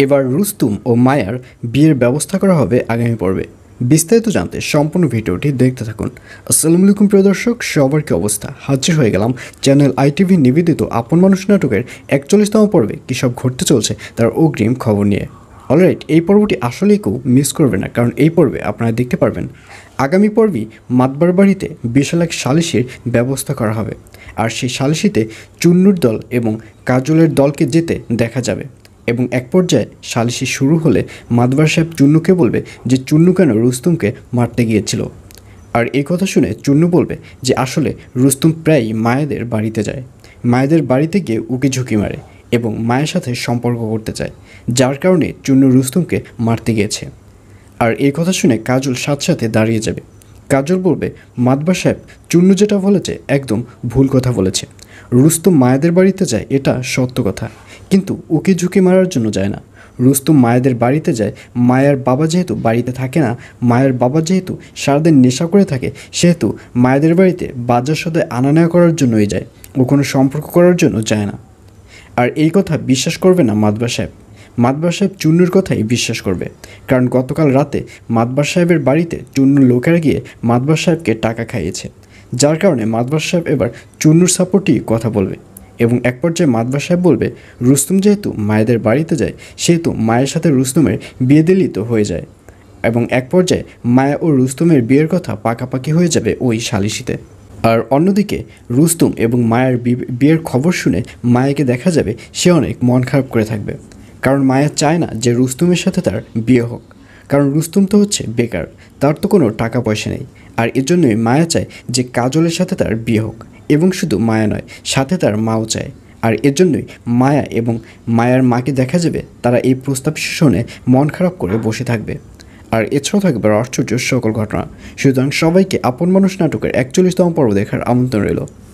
এবার রুস্তুম ও মায়ার বিয়ের ব্যবস্থা করা হবে আগামী পর্বে। বিস্তারিত জানতে সম্পূর্ণ ভিডিওটি দেখতে থাকুন। আসসালামু আলাইকুম প্রিয় দর্শক, সবার কি অবস্থা? হাজির হয়ে গেলাম চ্যানেল আইটিভি নিবেদিত আপন মানুষ নাটকের 41তম পর্বে কী সব ঘটতে চলছে তার অগ্রিম খবর নিয়ে। অলরাইট, এই পর্বটি আসলেই কেউ মিস করবে না, কারণ এই পর্বে আপনারা দেখতে পারবেন আগামী পর্বেই মাতবার বাড়িতে বিশাল এক সালিশির ব্যবস্থা করা হবে। আর সেই সালিশিতে চুন্নুর দল এবং কাজলের দলকে যেতে দেখা যাবে এবং এক পর্যায়ে সালিশি শুরু হলে মাতবার সাহেব চুন্নুকে বলবে যে চুন্নু কেন রুস্তুমকে মারতে গিয়েছিল। আর এই কথা শুনে চুন্নু বলবে যে আসলে রুস্তুম প্রায়ই মায়েদের বাড়িতে যায়, মায়েদের বাড়িতে গিয়ে উকি ঝুঁকি মারে এবং মায়ের সাথে সম্পর্ক করতে চায়, যার কারণে চুন্নু রুস্তুমকে মারতে গিয়েছে। আর এই কথা শুনে কাজল সাথে দাঁড়িয়ে যাবে। কাজল বলবে মাতবার সাহেব চুন্নু যেটা বলেছে একদম ভুল কথা বলেছে। রুস্তুম মায়েদের বাড়িতে যায় এটা সত্য কথা, কিন্তু উকি ঝুঁকি মারার জন্য যায় না। রুস্তুম মায়েদের বাড়িতে যায় মায়ের বাবা যেহেতু বাড়িতে থাকে না, মায়ের বাবা যেহেতু সারাদিন নেশা করে থাকে, সেহেতু মায়েদের বাড়িতে বাজার সদায় আনা নেওয়া করার জন্যই যায়, ও কোনো সম্পর্ক করার জন্য যায় না। আর এই কথা বিশ্বাস করবে না মাতবার সাহেব। মাতবার সাহেব চুন্নুর কথাই বিশ্বাস করবে, কারণ গতকাল রাতে মাতবার সাহেবের বাড়িতে চুন্নুর লোকেরা গিয়ে মাতবার সাহেবকে টাকা খাইয়েছে, যার কারণে মাতবার সাহেব এবার চুন্নুর সাপোর্টই কথা বলবে। এবং এক পর্যায়ে মাতবার সাহেব বলবে রুস্তুম যেহেতু মায়েদের বাড়িতে যায়, সেহেতু মায়ের সাথে রুস্তুমের বিয়ে দিলেই তো হয়ে যায়। এবং এক পর্যায়ে মায়া ও রুস্তুমের বিয়ের কথা পাকাপাকি হয়ে যাবে ওই সালিশিতে। আর অন্যদিকে রুস্তুম এবং মায়ের বিয়ের খবর শুনে মায়াকে দেখা যাবে সে অনেক মন খারাপ করে থাকবে, কারণ মায়া চায় না যে রুস্তুমের সাথে তার বিয়ে হোক, কারণ রুস্তুম তো হচ্ছে বেকার, তার তো কোনো টাকা পয়সা নেই। আর এজন্যই মায়া চায় যে কাজলের সাথে তার বিয়ে হোক, এবং শুধু মায়া নয়, সাথে তার মাও চায়। আর এজন্যই মায়া এবং মায়ার মাকে দেখা যাবে তারা এই প্রস্তাব শুনে মন খারাপ করে বসে থাকবে। আর এছাড়াও থাকবে আশ্চর্য সকল ঘটনা। সুতরাং সবাইকে আপন মানুষ নাটকের 41তম পর্ব দেখার আমন্ত্রণ রইল।